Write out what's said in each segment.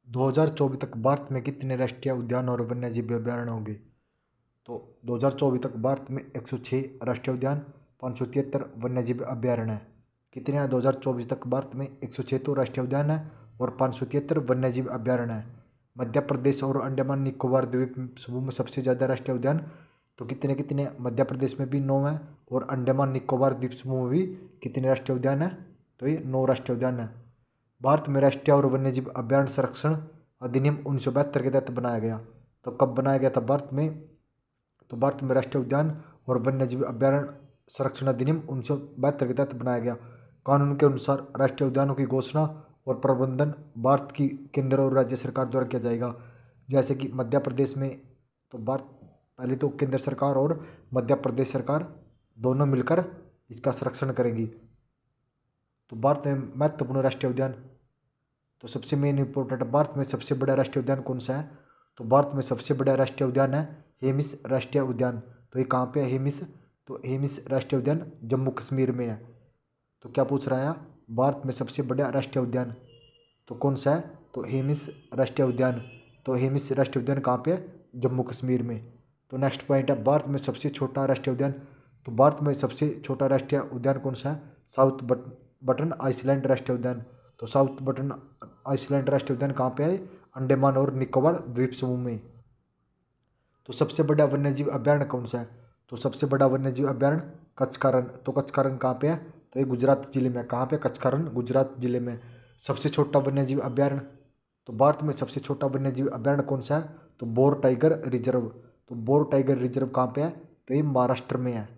2024 तक भारत में कितने राष्ट्रीय उद्यान और वन्यजीव अभयारण्य होंगे? तो 2024 तक भारत में 106 राष्ट्रीय उद्यान, 573 वन्यजीव अभयारण्य है। कितने हैं 2024 तक भारत में? 106 तो राष्ट्रीय उद्यान है और 573 वन्यजीव अभयारण्य है। मध्य प्रदेश और अंडमान निकोबार द्वीप समूह में सबसे ज़्यादा राष्ट्रीय उद्यान तो कितने कितने? मध्य प्रदेश में भी 9 है और अंडमान निकोबार द्वीप समूह में भी कितने राष्ट्रीय उद्यान है? तो ये 9 राष्ट्रीय उद्यान है। भारत में राष्ट्रीय और वन्यजीव अभयारण्य संरक्षण अधिनियम 1972 के तहत बनाया गया। तो कब बनाया गया था भारत में? तो भारत में राष्ट्रीय उद्यान और वन्यजीव अभयारण्य संरक्षण अधिनियम 1972 के तहत बनाया गया। कानून के अनुसार राष्ट्रीय उद्यानों की घोषणा और प्रबंधन भारत की केंद्र और राज्य सरकार द्वारा किया जाएगा। जैसे कि मध्य प्रदेश में तो भारत पहले तो केंद्र सरकार और मध्य प्रदेश सरकार दोनों मिलकर इसका संरक्षण करेंगी। तो भारत में महत्वपूर्ण राष्ट्रीय उद्यान तो सबसे मेन इंपॉर्टेंट, भारत में सबसे बड़ा राष्ट्रीय उद्यान कौन सा है? तो भारत में सबसे बड़ा राष्ट्रीय उद्यान है हेमिस राष्ट्रीय उद्यान। तो ये कहाँ पे है हेमिस? तो हेमिस राष्ट्रीय उद्यान जम्मू कश्मीर में है। तो क्या पूछ रहा है? भारत में सबसे बड़ा राष्ट्रीय उद्यान तो कौन सा है? तो हेमिस राष्ट्रीय उद्यान। तो हेमिस राष्ट्रीय उद्यान कहाँ पे है? जम्मू कश्मीर में। तो नेक्स्ट पॉइंट है भारत में सबसे छोटा राष्ट्रीय उद्यान। तो भारत में सबसे छोटा राष्ट्रीय उद्यान कौन सा है? साउथ बटन आइसलैंड राष्ट्रीय उद्यान। तो साउथ बटन आइसलैंड राष्ट्रीय उद्यान कहाँ पे है? अंडमान और निकोबार द्वीप समूह में। तो सबसे बड़ा वन्यजीव अभयारण्य कौन सा है? तो सबसे बड़ा वन्यजीव अभयारण्य कच्छ का रण। तो कच्छ का रण कहाँ पे है? तो ये गुजरात जिले में। कहाँ पे? कच्छ का रण गुजरात जिले में। सबसे छोटा वन्यजीव अभयारण्य तो भारत में सबसे छोटा वन्यजीव अभयारण्य कौन सा है? तो बोर टाइगर रिजर्व। तो बोर टाइगर रिजर्व कहाँ पे है? तो ये महाराष्ट्र में है।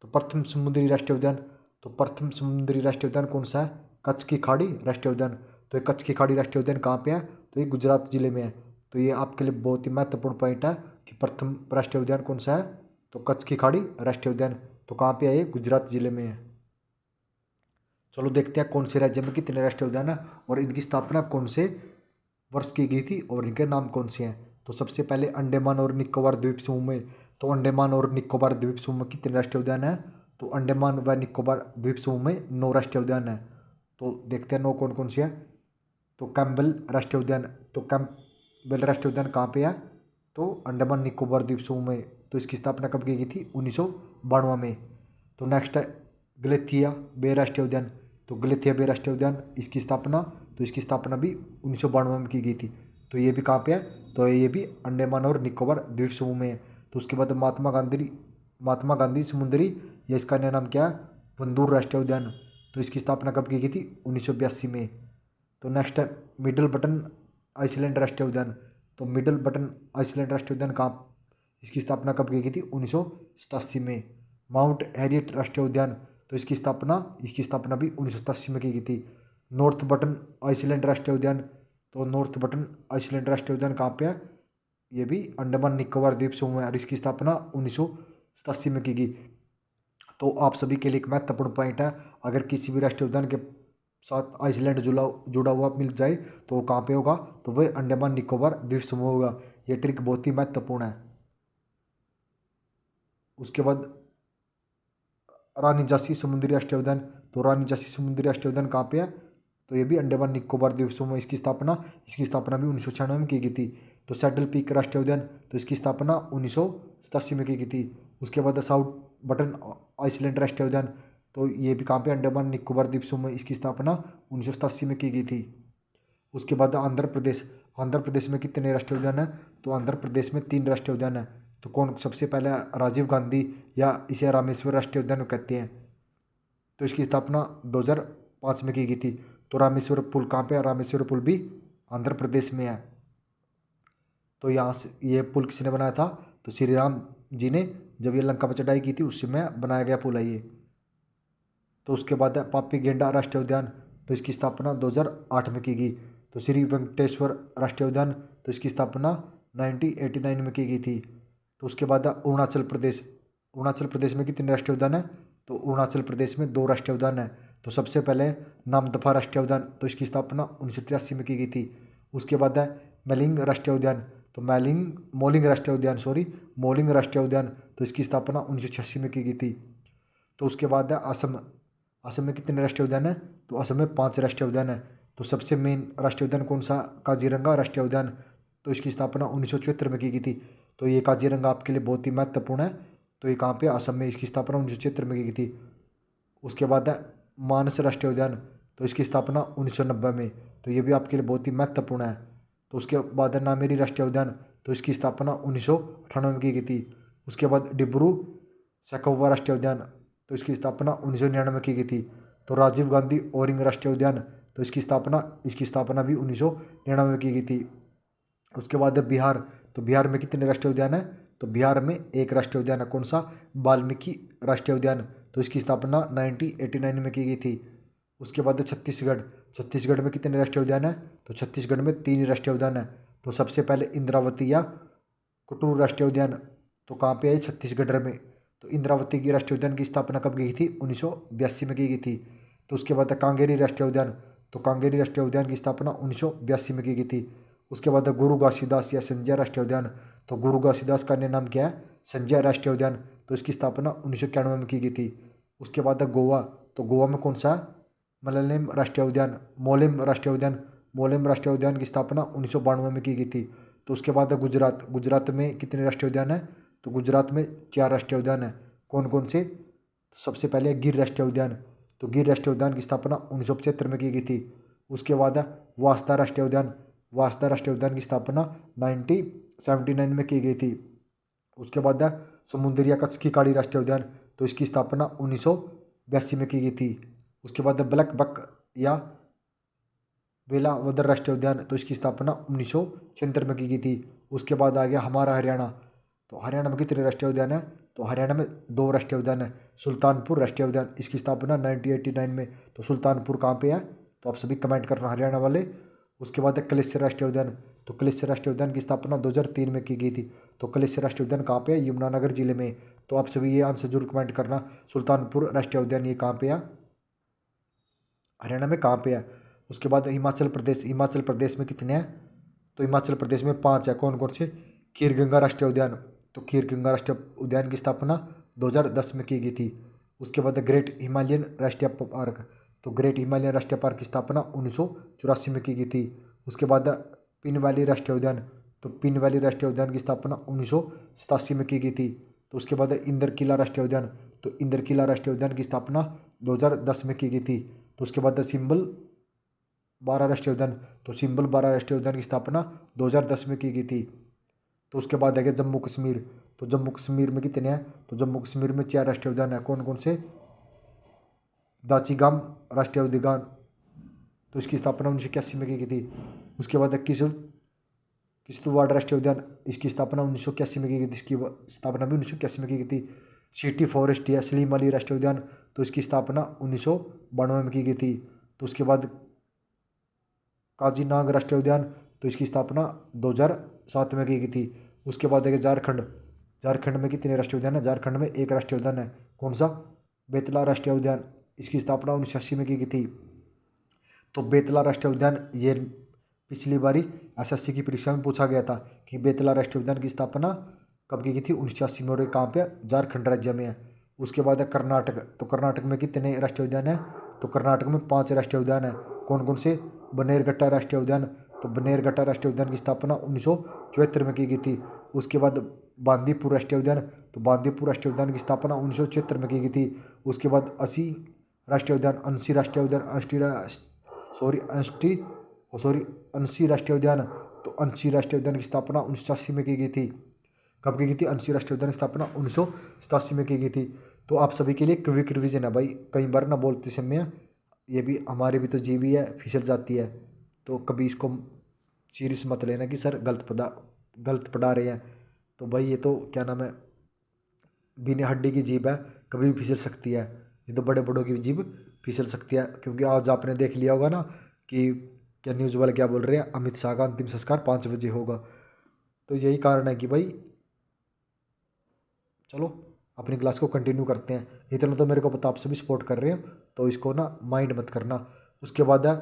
तो प्रथम समुद्री राष्ट्रीय उद्यान तो प्रथम समुद्री राष्ट्रीय उद्यान कौन सा है? कच्छ की खाड़ी राष्ट्रीय उद्यान। तो ये कच्छ की खाड़ी राष्ट्रीय उद्यान कहाँ पे है? तो ये गुजरात जिले में है। तो ये आपके लिए बहुत ही महत्वपूर्ण पॉइंट है कि प्रथम राष्ट्रीय उद्यान कौन सा है? तो कच्छ की खाड़ी राष्ट्रीय उद्यान। तो कहाँ पे है? ये गुजरात जिले में है। चलो देखते हैं कौन से राज्य में कितने राष्ट्रीय उद्यान है और इनकी स्थापना कौन से वर्ष की गई थी और इनके नाम कौन से हैं। तो सबसे पहले अंडमान और निकोबार द्वीप समूह में। तो अंडमान और निकोबार द्वीप समूह में कितने राष्ट्रीय उद्यान है? तो अंडमान व निकोबार द्वीप समूह में 9 राष्ट्रीय उद्यान है। तो देखते हैं 9 कौन कौन से हैं। तो कैम्बेल राष्ट्रीय उद्यान। तो कैम्बेल राष्ट्रीय उद्यान कहाँ पे है? तो अंडमान निकोबार द्वीप समूह में। तो इसकी स्थापना कब की गई थी? 1992 में। तो नेक्स्ट है गलेथिया बे राष्ट्रीय उद्यान। तो गलेथिया बे राष्ट्रीय उद्यान इसकी स्थापना तो इसकी स्थापना भी 1992 में की गई थी। तो ये भी कहाँ पे है? तो ये भी अंडमान और निकोबार द्वीप समूह में है। तो उसके बाद महात्मा गांधी समुद्री या इसका नया नाम क्या है? वंदूर राष्ट्रीय उद्यान। तो इसकी स्थापना कब की गई थी? 1982 में। तो नेक्स्ट है मिडल बटन आइसलैंड राष्ट्रीय उद्यान। तो मिडल बटन आइसलैंड राष्ट्रीय उद्यान कहाँ इसकी स्थापना कब की गई थी? 1987 में। माउंट हैरियट राष्ट्रीय उद्यान तो इसकी स्थापना भी 1987 में की गई थी। नॉर्थ बटन आइसलैंड राष्ट्रीय उद्यान। तो नॉर्थ बटन आइसलैंड राष्ट्रीय उद्यान कहाँ पे है? ये भी अंडमान निकोबार द्वीप समूह है और इसकी स्थापना 1987 में की गई। तो आप सभी के लिए एक महत्वपूर्ण पॉइंट है, अगर किसी भी राष्ट्रीय उद्यान के साथ आइसलैंड जुड़ा हुआ मिल जाए तो वो कहाँ पे होगा? तो वह अंडमान निकोबार द्वीप समूह होगा। ये ट्रिक बहुत ही महत्वपूर्ण है। उसके बाद रानी झांसी समुद्री राष्ट्रीय उद्यान। तो रानी झांसी समुद्री राष्ट्रीय उद्यान कहाँ पे है? तो ये भी अंडमान निकोबार द्वीप समूह। इसकी स्थापना भी 1996 में की गई थी। तो सैडल पीक राष्ट्रीय उद्यान तो इसकी स्थापना 1987 में की गई थी। उसके बाद साउथ बटन आइसलैंड राष्ट्रीय उद्यान तो ये भी कहाँ पे? अंडमान निकोबार द्वीप समूह। इसकी स्थापना 1987 में की गई थी। उसके बाद आंध्र प्रदेश में कितने राष्ट्रीय उद्यान है? तो आंध्र प्रदेश में 3 राष्ट्रीय उद्यान है। तो कौन सबसे पहले? राजीव गांधी या इसे रामेश्वर राष्ट्रीय उद्यान कहते हैं। तो इसकी स्थापना 2005 में की गई थी। तो रामेश्वर पुल कहाँ पे है? रामेश्वर पुल भी आंध्र प्रदेश में है। तो यहाँ से ये पुल किसने बनाया था? तो श्री राम जी ने जब ये लंका पर चढ़ाई की थी उस समय बनाया गया पुल है ये। तो उसके बाद है पापी गेंडा राष्ट्रीय उद्यान। तो इसकी स्थापना 2008 में की गई। तो श्री वेंकटेश्वर राष्ट्रीय उद्यान तो इसकी स्थापना 1989 में की गई थी। तो उसके बाद है अरुणाचल प्रदेश में कितने राष्ट्रीय उद्यान है? तो अरुणाचल प्रदेश में 2 राष्ट्रीय उद्यान है। तो सबसे पहले नामदफा राष्ट्रीय उद्यान तो इसकी स्थापना 1983 में की गई थी। उसके बाद है मैलिंग राष्ट्रीय उद्यान। तो मोलिंग राष्ट्रीय उद्यान मोलिंग राष्ट्रीय उद्यान तो इसकी स्थापना 1986 में की गई थी। तो उसके बाद है असम में कितने राष्ट्रीय उद्यान है? तो असम में 5 राष्ट्रीय उद्यान है। तो सबसे मेन राष्ट्रीय उद्यान कौन सा? काजीरंगा राष्ट्रीय उद्यान। तो इसकी स्थापना 1974 में की गई थी। तो ये काजीरंगा आपके लिए बहुत ही महत्वपूर्ण है। तो ये कहाँ पे? असम में। इसकी स्थापना 1974 में की गई थी। उसके बाद है मानस राष्ट्रीय उद्यान। तो इसकी स्थापना 1990 में। तो ये भी आपके लिए बहुत ही महत्वपूर्ण है। तो उसके बाद है नामेरी राष्ट्रीय उद्यान। तो इसकी स्थापना 1998 में की गई थी। उसके बाद डिब्रू सैखोवा राष्ट्रीय उद्यान। तो इसकी स्थापना 1999 में की गई थी। तो राजीव गांधी ओरिंग राष्ट्रीय उद्यान। तो इसकी स्थापना भी 1999 में की गई थी। उसके बाद है बिहार। तो बिहार में कितने राष्ट्रीय उद्यान है? तो बिहार में एक राष्ट्रीय उद्यान है। कौन सा? वाल्मीकि राष्ट्रीय उद्यान। तो इसकी स्थापना 1989 में की गई थी। उसके बाद है छत्तीसगढ़। छत्तीसगढ़ में कितने राष्ट्रीय उद्यान है? तो छत्तीसगढ़ में 3 राष्ट्रीय उद्यान है। तो सबसे पहले इंद्रावती या कुटरू राष्ट्रीय उद्यान। तो कहाँ पे है? छत्तीसगढ़ में। तो इंद्रावती की राष्ट्रीय उद्यान की स्थापना कब की गई थी? 1982 में की गई थी। तो उसके बाद है कांगेरी राष्ट्रीय उद्यान। तो कांगेरी राष्ट्रीय उद्यान की स्थापना 1982 में की गई थी। उसके बाद है गुरु घासीदास या संजय राष्ट्रीय उद्यान। तो गुरु घासीदास का अन्य नाम क्या है? संजय राष्ट्रीय उद्यान। तो इसकी स्थापना 1991 में की गई थी। उसके बाद है गोवा। तो गोवा में कौन सा है? मलयालम राष्ट्रीय उद्यान, मोलेम राष्ट्रीय उद्यान। मोलेम राष्ट्रीय उद्यान की स्थापना 1992 में की गई थी। तो उसके बाद है गुजरात। गुजरात में कितने राष्ट्रीय उद्यान है? तो गुजरात में 4 राष्ट्रीय उद्यान है। कौन कौन से? सबसे पहले है गिर राष्ट्रीय उद्यान। तो गिर राष्ट्रीय उद्यान की स्थापना 1975 में की गई थी। उसके बाद है वास्ता राष्ट्रीय उद्यान। वास्ता राष्ट्रीय उद्यान की स्थापना 1979 में की गई थी। उसके बाद है समुद्री या कच्छ की खाड़ी राष्ट्रीय उद्यान। तो इसकी स्थापना 1982 में की गई थी। उसके बाद है ब्लैक बक या वेलावदर राष्ट्रीय उद्यान। तो इसकी स्थापना 1976 में की गई थी। उसके बाद आ गया हमारा हरियाणा। तो हरियाणा में कितने राष्ट्रीय उद्यान है? तो हरियाणा में 2 राष्ट्रीय उद्यान है। सुल्तानपुर राष्ट्रीय उद्यान, इसकी स्थापना 1989 में। तो सुल्तानपुर कहाँ पे है? तो आप सभी कमेंट करना हरियाणा वाले। उसके बाद है कलेश्वर राष्ट्रीय उद्यान। तो कलेश्वर राष्ट्रीय उद्यान की स्थापना 2003 में की गई थी। तो कलेश्वर राष्ट्रीय उद्यान कहाँ पे है? यमुनानगर जिले में। तो आप सभी ये आंसर जरूर कमेंट करना। सुल्तानपुर राष्ट्रीय उद्यान ये कहाँ पे है? हरियाणा में कहाँ पे है? उसके बाद हिमाचल प्रदेश। हिमाचल प्रदेश में कितने हैं? तो हिमाचल प्रदेश में 5 है। कौन कौन से? खीर गंगा राष्ट्रीय उद्यान। तो खीर गंगा राष्ट्रीय उद्यान की स्थापना 2010 में की गई थी। उसके बाद ग्रेट हिमालयन राष्ट्रीय पार्क। तो ग्रेट हिमालयन राष्ट्रीय पार्क की स्थापना 1984 में की गई थी। उसके बाद पिन वैली राष्ट्रीय उद्यान। तो पिन वैली राष्ट्रीय उद्यान की स्थापना 1987 में की गई थी। तो उसके बाद इंदर किला राष्ट्रीय उद्यान। तो इंदर किला राष्ट्रीय उद्यान की स्थापना 2010 में की गई थी। तो उसके बाद सिंबल 12 राष्ट्रीय उद्यान। तो सिंबल 12 राष्ट्रीय उद्यान की स्थापना 2010 में की गई थी। तो उसके बाद है जम्मू कश्मीर। तो जम्मू कश्मीर में कितने हैं? तो जम्मू कश्मीर में 4 राष्ट्रीय उद्यान है। कौन कौन से? दाचीगाम राष्ट्रीय उद्यान। तो इसकी स्थापना 1981 में की गई थी। उसके बाद है किश्तवाड़ राष्ट्रीय उद्यान। इसकी स्थापना 1981 में की गई थी। इसकी स्थापना भी 1981 में की गई थी। सिटी फॉरेस्ट या सलीम अली राष्ट्रीय उद्यान। तो इसकी स्थापना 1992 में की गई थी। तो उसके बाद काजीनाग राष्ट्रीय उद्यान। तो इसकी स्थापना 2007 में की गई थी। उसके बाद है झारखंड। झारखंड में कितने राष्ट्रीय उद्यान है? झारखंड में 1 राष्ट्रीय उद्यान है। कौन सा? बेतला राष्ट्रीय उद्यान। इसकी स्थापना 1980 में की गई थी। तो बेतला राष्ट्रीय उद्यान ये पिछली बारी एसएससी की परीक्षा में पूछा गया था कि बेतला राष्ट्रीय उद्यान की स्थापना कब की गई थी? 1980 में। और कहाँ पे? झारखंड राज्य में है। उसके बाद है कर्नाटक। तो कर्नाटक में कितने राष्ट्रीय उद्यान है? तो कर्नाटक में 5 राष्ट्रीय उद्यान है। कौन कौन से? बनेरघट्टा राष्ट्रीय उद्यान। तो बनेरघट्टा राष्ट्रीय उद्यान की स्थापना 1974 में की गई थी। उसके बाद बांदीपुर राष्ट्रीय उद्यान। तो बांदीपुर राष्ट्रीय उद्यान की स्थापना 1976 में की गई थी। उसके बाद अस्सी राष्ट्रीय उद्यान, अंशी राष्ट्रीय उद्यान, अंशी राष्ट्रीय उद्यान। तो अंशी राष्ट्रीय उद्यान की स्थापना 1980 में की गई थी। कब की गई थी? अंशी राष्ट्रीय उद्यान की स्थापना 1987 में की गई थी। तो आप सभी के लिए क्विक रिवीजन है भाई। कई बार ना बोलते समय ये भी हमारे भी तो जीवी है, फिसल जाती है। तो कभी इसको सीरियस मत लेना कि सर गलत पढ़ा रहे हैं। तो भाई ये तो क्या नाम है, बिना हड्डी की जीभ है, कभी भी फिसल सकती है। ये तो बड़े बड़ों की जीभ फिसल सकती है। क्योंकि आज आपने देख लिया होगा ना कि क्या न्यूज़ वाले क्या बोल रहे हैं, अमित शाह का अंतिम संस्कार 5 बजे होगा। तो यही कारण है कि भाई चलो अपनी क्लास को कंटिन्यू करते हैं। इतना तो मेरे को पता, आप सभी सपोर्ट कर रहे हो, तो इसको ना माइंड मत करना। उसके बाद है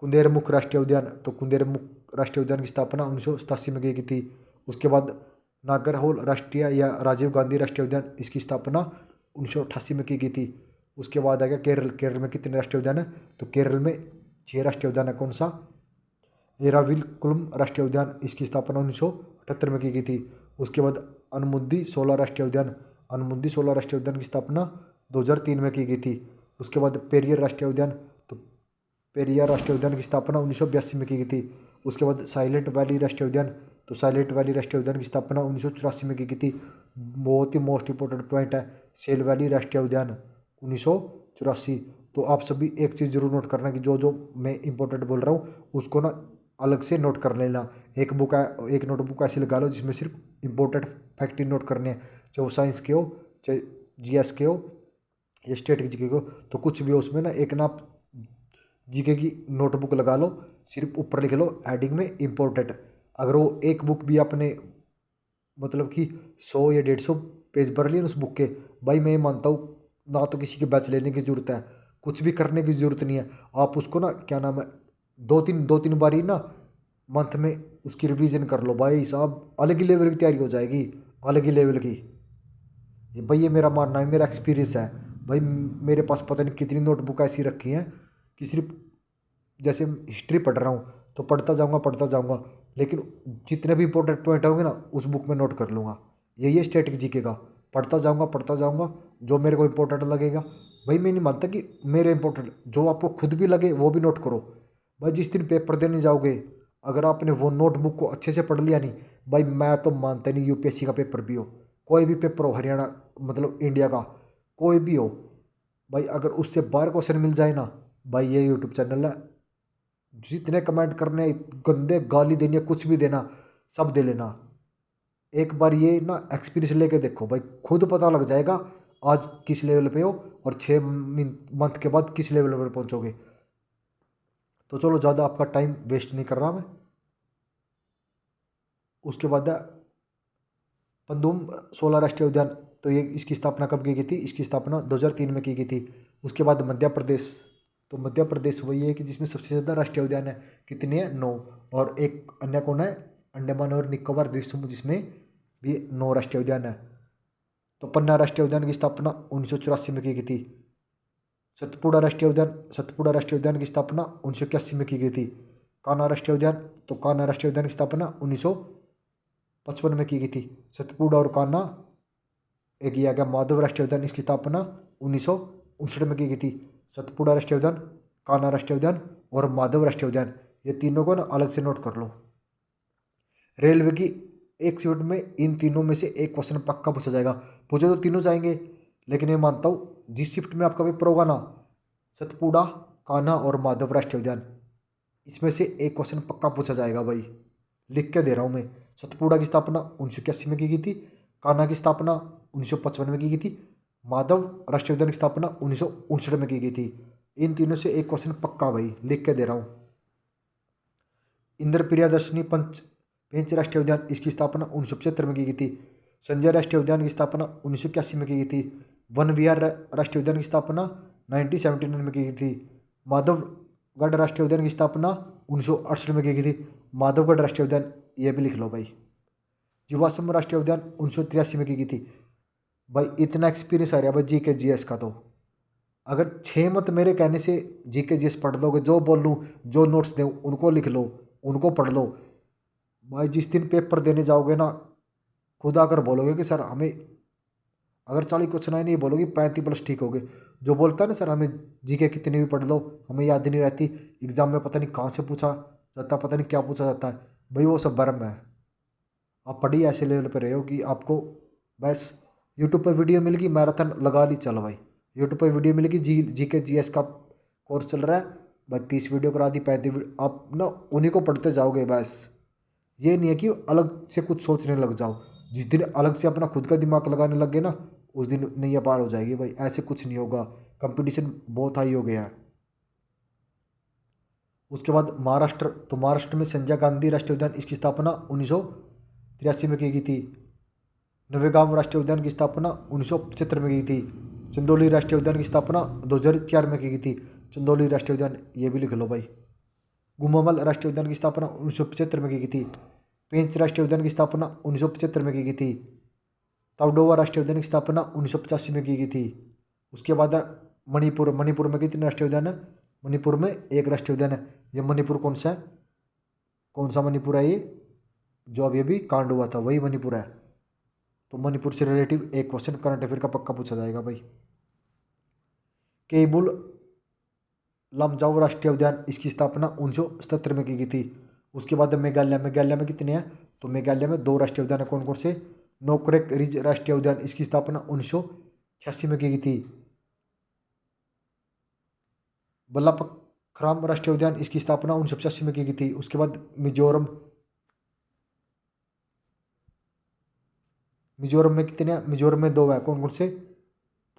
कुंदेरमुख राष्ट्रीय उद्यान। तो कुंदेरमुख राष्ट्रीय उद्यान की स्थापना 1987 में की गई थी। उसके बाद नागरहोल राष्ट्रीय या राजीव गांधी राष्ट्रीय उद्यान, इसकी स्थापना 1988 में की गई थी। उसके बाद आ गया केरल। केरल में कितने राष्ट्रीय उद्यान है? तो केरल में 6 राष्ट्रीय उद्यान है। कौन सा? एराविकुलम राष्ट्रीय उद्यान, इसकी स्थापना 1978 में की गई थी। उसके बाद अनमुद्दी शोला राष्ट्रीय उद्यान, अनमुद्दी शोला राष्ट्रीय उद्यान की स्थापना 2003 में की गई थी। उसके बाद पेरियर राष्ट्रीय उद्यान, तो पेरियार राष्ट्रीय उद्यान की स्थापना 1982 में की गई थी। उसके बाद साइलेंट वैली राष्ट्रीय उद्यान, तो साइलेंट वैली राष्ट्रीय उद्यान की स्थापना 1984 में की गई थी। बहुत ही मोस्ट इंपॉर्टेंट पॉइंट है, सेल वैली राष्ट्रीय उद्यान 1984। तो आप सभी एक चीज़ जरूर नोट करना कि जो जो मैं इंपॉर्टेंट बोल रहा हूँ उसको ना अलग से नोट कर लेना। एक नोटबुक ऐसी लगा लो जिसमें सिर्फ इंपॉर्टेंट फैक्ट ही नोट करने हैं, चाहे वो साइंस के हो, चाहे जीएस के हो या स्टेट की जीके को। तो कुछ भी हो उसमें ना एक ना आप जीके की नोटबुक लगा लो, सिर्फ ऊपर लिख लो हेडिंग में इम्पोर्टेंट। अगर वो एक बुक भी आपने मतलब कि 100 या 150 पेज भर लिए उस बुक के, भाई मैं ये मानता हूँ ना तो किसी के बैच लेने की ज़रूरत है, कुछ भी करने की ज़रूरत नहीं है। आप उसको ना क्या नाम है दो तीन बारी ना मंथ में उसकी रिवीजन कर लो भाई साहब, अलग ही लेवल की तैयारी हो जाएगी, अलग ही लेवल की। भाई ये मेरा मानना है, मेरा एक्सपीरियंस है भाई। मेरे पास पता नहीं कितनी नोटबुक ऐसी रखी हैं कि सिर्फ जैसे हिस्ट्री पढ़ रहा हूँ तो पढ़ता जाऊँगा, लेकिन जितने भी इंपॉर्टेंट पॉइंट होंगे ना उस बुक में नोट कर लूँगा। यही है स्टैटिक जीके का, पढ़ता जाऊँगा, जो मेरे को इंपॉर्टेंट लगेगा। भाई मैं नहीं मानता कि मेरे इंपॉर्टेंट, जो आपको खुद भी लगे वो भी नोट करो। भाई जिस दिन पेपर देने जाओगे अगर आपने वो नोटबुक को अच्छे से पढ़ लिया नहीं, भाई मैं तो मानता नहीं यूपीएससी का पेपर भी हो, कोई भी पेपर हो, हरियाणा मतलब इंडिया का कोई भी हो, भाई अगर उससे बाहर क्वेश्चन मिल जाए ना, भाई ये यूट्यूब चैनल है, जितने कमेंट करने गंदे गाली देनी है कुछ भी देना सब दे लेना। एक बार ये ना एक्सपीरियंस लेके देखो भाई, खुद पता लग जाएगा आज किस लेवल पे हो और 6 मंथ के बाद किस लेवल पर पहुंचोगे। तो चलो ज़्यादा आपका टाइम वेस्ट नहीं कर रहा मैं। उसके बाद है पंदुम शोला राष्ट्रीय उद्यान, तो ये इसकी स्थापना कब की गई थी? इसकी स्थापना 2003 में की गई थी। उसके बाद मध्य प्रदेश, तो मध्य प्रदेश वही है कि जिसमें सबसे ज़्यादा राष्ट्रीय उद्यान है, कितने हैं? 9। और एक अन्य कौन है? अंडमान और निकोबार द्वीप समूह, जिसमें भी 9 राष्ट्रीय उद्यान है। तो पन्ना राष्ट्रीय उद्यान की स्थापना 1984 में की गई थी। सतपुड़ा राष्ट्रीय उद्यान की स्थापना 1981 में की गई थी। कान्हा राष्ट्रीय उद्यान, तो कान्हा राष्ट्रीय उद्यान की स्थापना 1955 में की गई थी। सतपुड़ा और कान्हा, एक ये आ गया माधव राष्ट्रीय उद्यान, इसकी स्थापना 1959 में की गई थी। सतपुड़ा राष्ट्रीय उद्यान, कान्हा राष्ट्रीय उद्यान और माधव राष्ट्रीय उद्यान, ये तीनों को ना अलग से नोट कर लो। रेलवे की एक शिफ्ट में इन तीनों में से एक क्वेश्चन पक्का पूछा जाएगा। पूछे तो तीनों जाएंगे, लेकिन मैं मानता हूँ जिस शिफ्ट में आपका पेपर होगा ना, सतपुड़ा, कान्हा और माधव राष्ट्रीय उद्यान, इसमें से एक क्वेश्चन पक्का पूछा जाएगा भाई, लिख के दे रहा हूँ मैं। सतपुड़ा की स्थापना 1981 में की गई थी, कान्हा की स्थापना 1955 में की गई थी, माधव राष्ट्रीय उद्यान की स्थापना 1959 में की गई थी। इन तीनों से एक क्वेश्चन पक्का भाई, लिख के दे रहा हूँ। इंद्र प्रियदर्शनी पेंच राष्ट्रीय उद्यान, इसकी स्थापना 1975 में की गई थी। संजय राष्ट्रीय उद्यान की स्थापना 1981 में की गई थी। वन विहार राष्ट्रीय उद्यान की स्थापना 1979 में की गई थी। माधवगढ़ राष्ट्रीय उद्यान की स्थापना 1968 में की गई थी। माधवगढ़ राष्ट्रीय उद्यान, ये भी लिख लो भाई। जीवाश्म राष्ट्रीय उद्यान 1983 में की गई थी। भाई इतना एक्सपीरियंस आ रहा है भाई जी के जी एस का, तो अगर 6 मंथ मेरे कहने से जी के जी एस पढ़ लोगे, जो बोलूँ जो नोट्स दूँ उनको लिख लो, उनको पढ़ लो, भाई जिस दिन पेपर देने जाओगे ना खुद आकर बोलोगे कि सर हमें, अगर 40 क्वेश्चन आए नहीं बोलोगे 35+ ठीक हो गए। जो बोलता है ना सर हमें जीके कितनी भी पढ़ लो हमें याद नहीं रहती, एग्जाम में पता नहीं कहाँ से पूछा जाता, पता नहीं क्या पूछा जाता है, भाई वो सब भरम है। आप पढ़िए ऐसे लेवल पर रहे हो कि आपको बस यूट्यूब पर वीडियो मिल गई, मैराथन लगा ली, चलो भाई यूट्यूब पर वीडियो मिलेगी, जी के जी एस का कोर्स चल रहा है, बस 30 वीडियो करा दी, 35 वीडियो, आप ना उन्हीं को पढ़ते जाओगे बस। ये नहीं है कि अलग से कुछ सोचने लग जाओ, जिस दिन अलग से अपना खुद का दिमाग लगाने लग गए ना उस दिन नैया पार हो जाएगी भाई, ऐसे कुछ नहीं होगा, कंपटीशन बहुत हाई हो गया है। उसके बाद महाराष्ट्र, तो महाराष्ट्र में संजय गांधी राष्ट्रीय उद्यान, इसकी स्थापना 1983 में की गई थी। नवेगांव राष्ट्रीय उद्यान की स्थापना 1975 में की गई थी। चंदौली राष्ट्रीय उद्यान की स्थापना 2004 में की गई थी। चंदौली राष्ट्रीय उद्यान, ये भी लिख लो भाई। गुमामल राष्ट्रीय उद्यान की स्थापना 1975 में की गई थी। पेंच राष्ट्रीय उद्यान की स्थापना 1975 में की गई थी। तावडोवा राष्ट्रीय उद्यान की स्थापना 1985 में की गई थी। उसके बाद मणिपुर में कितने राष्ट्रीय उद्यान है? मणिपुर में एक राष्ट्रीय उद्यान है। ये मणिपुर कौन सा है, कौन सा मणिपुर है ये, जो अभी अभी कांड हुआ था वही मणिपुर है। तो मणिपुर से रिलेटिव एक क्वेश्चन करंट अफेयर का पक्का पूछा जाएगा भाई। केबुल लमजाओ राष्ट्रीय उद्यान, इसकी स्थापना 1977 में की गई थी। उसके बाद मेघालय, मेघालय में कितने हैं, तो मेघालय में 2 राष्ट्रीय उद्यान है। कौन कौन से, नोकरेक रिज राष्ट्रीय उद्यान, इसकी स्थापना 1986 में की गई थी। बल्लापखराम राष्ट्रीय उद्यान, इसकी स्थापना 1985 में की गई थी। उसके बाद मिजोरम, मिजोरम में कितने हैं, मिजोरम में 2 है। कौन कौन से,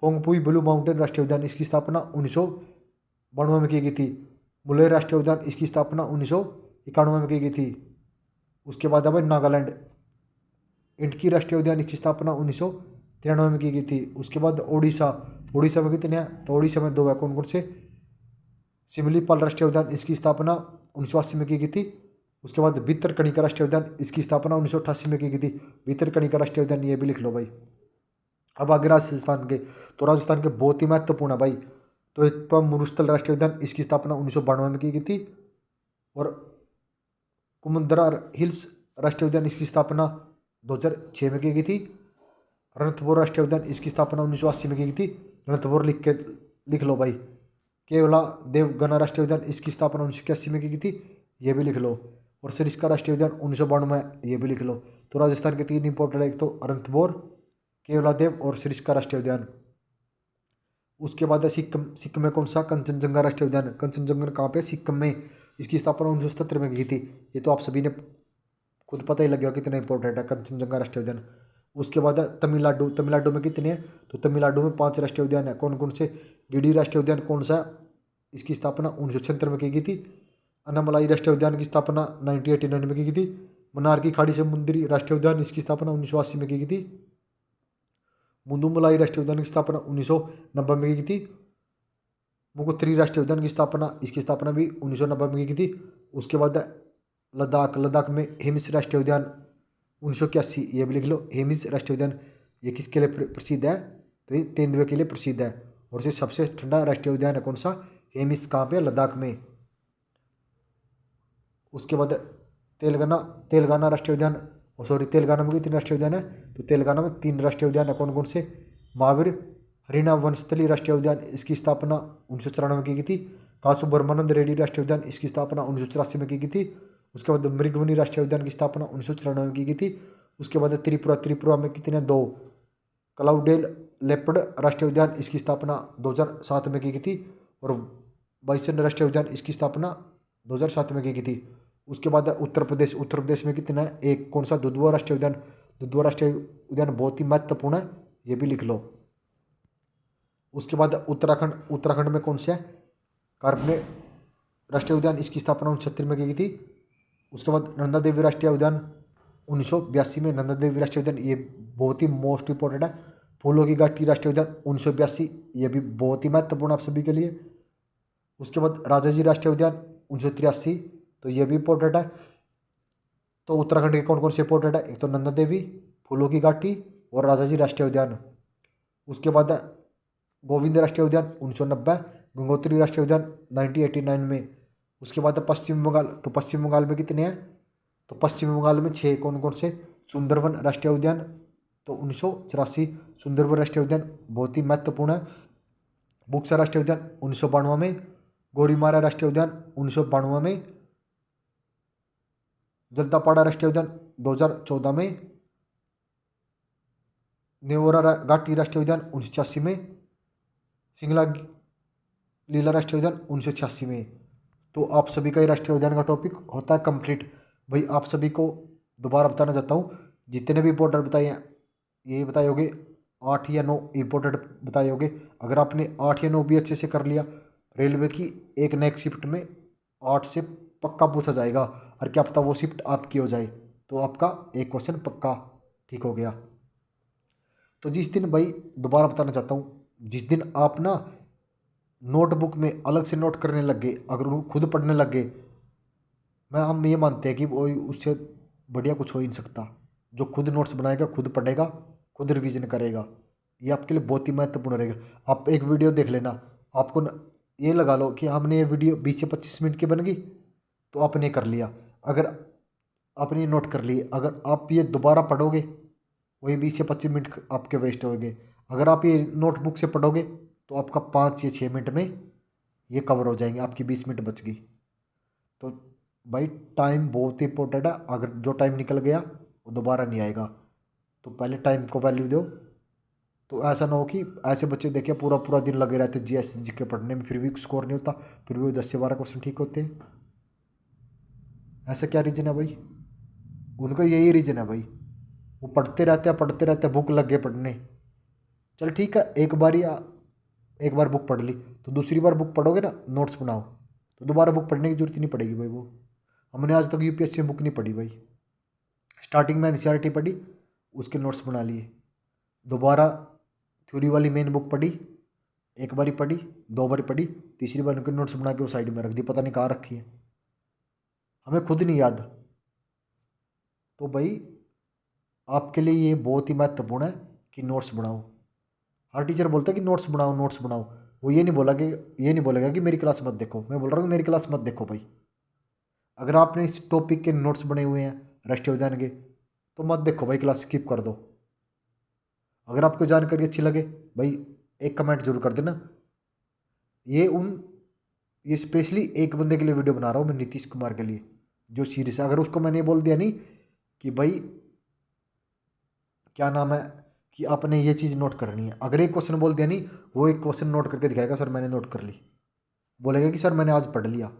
पोंगपुई ब्लू माउंटेन राष्ट्रीय उद्यान, इसकी स्थापना 1992 में की गई थी। मुलेर राष्ट्रीय उद्यान, इसकी स्थापना 1991 में की गई थी। उसके बाद अब नागालैंड, इंडकी राष्ट्रीय उद्यान, इसकी स्थापना 1993 में की गई थी। उसके बाद ओडिशा, ओडिशा में कितने हैं, तो ओडिशा में 2 है। कौन कौन से, सिमलीपाल राष्ट्रीय उद्यान, इसकी स्थापना 1980 में की गई थी। उसके बाद भितरकनिका राष्ट्रीय उद्यान, इसकी स्थापना 1988 में की गई थी। भितरकनिका राष्ट्रीय उद्यान, ये भी लिख लो भाई। अब आगे राजस्थान के, तो राजस्थान के बहुत ही महत्वपूर्ण है भाई। तो एक तो मुरुस्थल राष्ट्रीय उद्यान, इसकी स्थापना 1992 में की गई थी। और कुमुद्रा हिल्स राष्ट्रीय उद्यान, इसकी स्थापना 2006 में की गई थी। रणथंभौर राष्ट्रीय उद्यान, इसकी स्थापना 1980 में की गई थी। रणथंभौर लिख लो भाई। केवला देवगना राष्ट्रीय उद्यान, इसकी स्थापना 1981 में की गई थी, ये भी लिख लो। और सरिस्का राष्ट्रीय उद्यान 1992 में, ये भी लिख लो। तो राजस्थान के 3 इंपॉर्टेंट है, एक तो रणथंभौर, केवलादेव और सरिस्का राष्ट्रीय उद्यान। उसके बाद है सिक्किम, सिक्किम में कौन सा, कंचनजंगा राष्ट्रीय उद्यान। कंचनजंगा कहाँ पे, सिक्किम में, इसकी स्थापना 1977 में की थी। ये तो आप सभी ने खुद पता ही लग गया कितना इंपॉर्टेंट है कंचनजंगा राष्ट्रीय उद्यान। उसके बाद है तमिलनाडु, तमिलनाडु में कितने हैं, तो तमिलनाडु में 5 राष्ट्रीय उद्यान है। कौन कौन से, गिडी राष्ट्रीय उद्यान कौन सा, इसकी स्थापना 1976 में की गई थी। अन्नामलाई राष्ट्रीय उद्यान की स्थापना 1989 में की गई थी। मन्नार की खाड़ी समुद्री राष्ट्रीय उद्यान, इसकी स्थापना 1980 में की गई थी। मुंदुमलाई राष्ट्रीय उद्यान की स्थापना 1990 में की गई थी। मुगुत्री राष्ट्रीय उद्यान की स्थापना, इसकी स्थापना भी 1990 में की गई थी। उसके बाद लद्दाख, लद्दाख में हेमिस राष्ट्रीय उद्यान 1981, ये भी लिख लो। हेमिस राष्ट्रीय उद्यान ये किसके लिए प्रसिद्ध है, तो ये तेंदुए के लिए प्रसिद्ध है। और इसे सबसे ठंडा राष्ट्रीय उद्यान है कौन सा, हेमिस, कहाँ पे, लद्दाख में। उसके बाद तेलंगाना, तेलंगाना राष्ट्रीय उद्यान, सॉरी तेलंगाना में कितने राष्ट्रीय उद्यान है, तो तेलंगाना में 3 राष्ट्रीय उद्यान है। कौन कौन से, महावीर हरिना वनस्थली राष्ट्रीय उद्यान, इसकी स्थापना 1994 में की गई थी। कासु ब्रह्मानंद रेड्डी राष्ट्रीय उद्यान, इसकी स्थापना 1984 में की गई थी। उसके बाद मृगवनी राष्ट्रीय उद्यान की स्थापना 1994 में की गई थी। उसके बाद त्रिपुरा, त्रिपुरा में कितने, 2। क्लाउडेल लेपर्ड राष्ट्रीय उद्यान, इसकी स्थापना 2007 में की गई थी। और बाइसन राष्ट्रीय उद्यान, इसकी स्थापना 2007 में की गई थी। उसके बाद उत्तर प्रदेश, उत्तर प्रदेश में कितना है, एक, कौन सा, दुधवा राष्ट्रीय उद्यान। दुधवा राष्ट्रीय उद्यान बहुत ही महत्वपूर्ण है, ये भी लिख लो। उसके बाद उत्तराखंड, उत्तराखंड में कौन सा है, कार्बनेट राष्ट्रीय उद्यान, इसकी स्थापना 1976 में की गई थी। उसके बाद नंदा देवी राष्ट्रीय उद्यान 1982 में, नंदा देवी राष्ट्रीय उद्यान ये बहुत ही मोस्ट इंपॉर्टेंट है। फूलों की घाटी राष्ट्रीय उद्यान 1982, ये भी बहुत ही महत्वपूर्ण आप सभी के लिए। उसके बाद राजाजी राष्ट्रीय उद्यान 1983, तो ये भी इंपॉर्टेंट है। तो उत्तराखंड के कौन कौन से इंपॉर्टेंट है, एक तो नंदा देवी, फूलों की घाटी और राजाजी राष्ट्रीय उद्यान। उसके बाद गोविंद राष्ट्रीय उद्यान 1990, गंगोत्री राष्ट्रीय उद्यान 1989 में। उसके बाद पश्चिम बंगाल, तो पश्चिम बंगाल में कितने हैं, तो पश्चिम बंगाल में 6। कौन कौन से, सुंदरवन राष्ट्रीय उद्यान, तो 1984, सुंदरवन राष्ट्रीय उद्यान बहुत ही महत्वपूर्ण है। बुक्सा राष्ट्रीय उद्यान 1992 में, गोरीमारा राष्ट्रीय उद्यान 1992 में, जलदापाड़ा राष्ट्रीय उद्यान 2014 में, नेवरा घाटी राष्ट्रीय उद्यान 1986 में, सिंगला लीला राष्ट्रीय उद्यान 1986 में। तो आप सभी का ये राष्ट्रीय उद्यान का टॉपिक होता है कंप्लीट। भाई आप सभी को दोबारा बताना चाहता हूँ, जितने भी इंपॉर्टेंट बताए हैं ये बताए होगे 8 या 9 इंपॉर्टेंट बताए होगे। अगर आपने 8 या 9 भी अच्छे से कर लिया, रेलवे की एक नेक्स्ट शिफ्ट में 8 से पक्का पूछा जाएगा, और क्या पता वो शिफ्ट आपकी हो जाए, तो आपका एक क्वेश्चन पक्का ठीक हो गया। तो जिस दिन, भाई दोबारा बताना चाहता हूँ, जिस दिन आप ना नोटबुक में अलग से नोट करने लग गए, अगर वो खुद पढ़ने लग गए, हम ये मानते हैं कि वो उससे बढ़िया कुछ हो ही नहीं सकता। जो खुद नोट्स बनाएगा, खुद पढ़ेगा, खुद रिवीजन करेगा, ये आपके लिए बहुत ही महत्वपूर्ण रहेगा। आप एक वीडियो देख लेना, आपको ये लगा लो कि हमने ये वीडियो 20 से 25 मिनट की बन गई तो आपने कर लिया। अगर आपने नोट कर लिए, अगर आप ये दोबारा पढ़ोगे वही 20 से 25 मिनट आपके वेस्ट होंगे। अगर आप ये नोटबुक से पढ़ोगे तो आपका 5 या 6 मिनट में ये कवर हो जाएंगे, आपकी 20 मिनट बच गई। तो भाई टाइम बहुत ही इंपॉर्टेंट है, अगर जो टाइम निकल गया वो दोबारा नहीं आएगा, तो पहले टाइम को वैल्यू दो। तो ऐसा ना हो कि ऐसे बच्चे देखिए पूरा पूरा दिन लगे रहते जीएस जीके पढ़ने में, फिर भी स्कोर नहीं होता, फिर भी 10 से 12 क्वेश्चन ठीक होते हैं। ऐसा क्या रीज़न है भाई? उनका यही रीज़न है भाई, वो पढ़ते रहते हैं, भूख लग गए पढ़ने। चल ठीक है, एक बार बुक पढ़ ली तो दूसरी बार बुक पढ़ोगे ना, नोट्स बनाओ, तो दोबारा बुक पढ़ने की जरूरत ही नहीं पड़ेगी भाई। वो हमने आज तक यूपीएससी में बुक नहीं पढ़ी भाई, स्टार्टिंग में एनसीईआरटी पढ़ी, उसके नोट्स बना लिए, दोबारा थ्योरी वाली मेन बुक पढ़ी, एक बारी पढ़ी, 2 बारी पढ़ी, तीसरी बार उनके नोट्स बना के वो साइड में रख दी, पता नहीं कहाँ रखी है, हमें खुद नहीं याद। तो भाई आपके लिए ये बहुत ही महत्वपूर्ण है कि नोट्स बनाओ। हर टीचर बोलता है कि नोट्स बनाओ नोट्स बनाओ, वो ये नहीं बोलेगा कि मेरी क्लास मत देखो। मैं बोल रहा हूँ मेरी क्लास मत देखो भाई। अगर आपने इस टॉपिक के नोट्स बने हुए हैं राष्ट्रीय उद्यान के, तो मत देखो भाई, क्लास स्किप कर दो। अगर आपको जानकारी अच्छी लगे भाई, एक कमेंट जरूर कर देना। ये उन ये स्पेशली एक बंदे के लिए वीडियो बना रहा हूँ मैं, नीतीश कुमार के लिए, जो सीरियस है। अगर उसको मैंने बोल दिया नहीं कि भाई क्या नाम है कि आपने ये चीज़ नोट करनी है, अगर एक क्वेश्चन बोल दिया नहीं, वो एक क्वेश्चन नोट करके दिखाएगा, सर मैंने नोट कर ली, बोलेगा कि सर मैंने आज पढ़ लिया।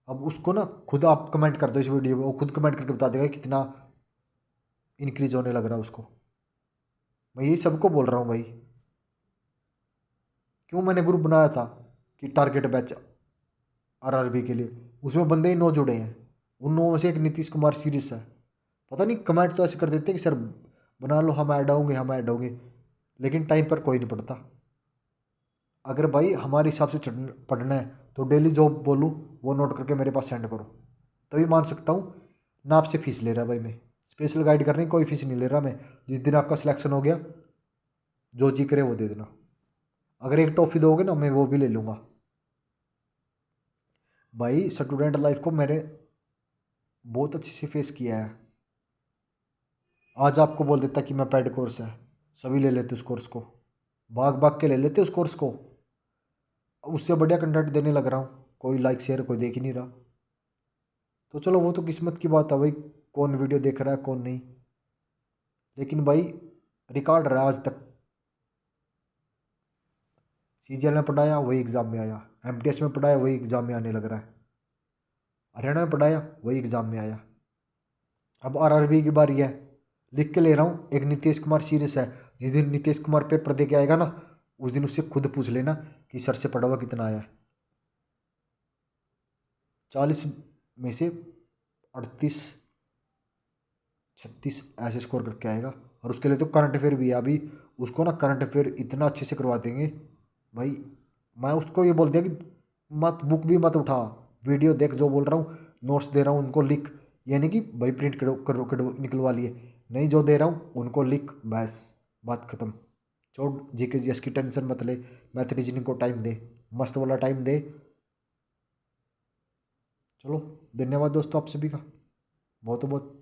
अब उसको ना खुद आप कमेंट कर दो इस वीडियो में, वो खुद कमेंट करके बता देगा कितना इंक्रीज होने लग रहा है उसको। मैं यही सबको बोल रहा हूँ भाई, क्यों मैंने ग्रुप बनाया था कि टारगेट बैच आरआरबी के लिए, उसमें बंदे ही 9 जुड़े हैं, उन 9 में से एक नीतीश कुमार सीरीज है। पता नहीं कमेंट तो ऐसे कर देते कि सर बना लो, हम ऐड होंगे, लेकिन टाइम पर कोई नहीं पढ़ता। अगर भाई हमारे हिसाब से पढ़ना है तो डेली जो बोलूँ वो नोट करके मेरे पास सेंड करो, तभी मान सकता हूँ। ना आपसे फीस ले रहा भाई, मैं स्पेशल गाइड करने की कोई फीस नहीं ले रहा मैं। जिस दिन आपका सिलेक्शन हो गया, जो जी करे वो दे देना। अगर एक टॉफ़ी दोगे ना, मैं वो भी ले लूँगा। भाई स्टूडेंट लाइफ को मैंने बहुत अच्छे से फेस किया है। आज आपको बोल देता कि मैं पेड कोर्स है, सभी ले लेते उस कोर्स को, भाग भाग के ले लेते उस कोर्स को। उससे बढ़िया कंटेंट देने लग रहा हूँ, कोई लाइक शेयर कोई देख ही नहीं रहा। तो चलो वो तो किस्मत की बात है भाई, कौन वीडियो देख रहा है कौन नहीं। लेकिन भाई रिकॉर्ड रहा आज तक, सीजीएल में पढ़ाया वही एग्ज़ाम में आया, एमटीएस में पढ़ाया वही एग्ज़ाम में आने लग रहा है, हरियाणा में पढ़ाया वही एग्ज़ाम में आया। अब आरआरबी की बारी है, लिख के ले रहा हूँ। एक नीतीश कुमार सीरीज है, जिस दिन नीतीश कुमार पेपर दे के आएगा ना, उस दिन उससे खुद पूछ लेना कि सर से पढ़ा हुआ कितना आया है। 40 में से 38 36 ऐसे स्कोर करके आएगा। और उसके लिए तो करंट अफेयर भी है अभी, उसको ना करंट अफेयर इतना अच्छे से करवा देंगे भाई। मैं उसको ये बोल दिया कि मत बुक भी मत उठा, वीडियो देख जो बोल रहा हूँ, नोट्स दे रहा हूँ उनको लिख। ये नहीं कि भाई प्रिंट करो निकलवा लिए, नहीं, जो दे रहा हूँ उनको लिख, बस बात ख़त्म। छोड़ जीके जीएस की टेंशन मत ले, मैथ रीजनिंग को टाइम दे, मस्त वाला टाइम दे। चलो धन्यवाद दोस्तों आप सभी का, बहुत बहुत।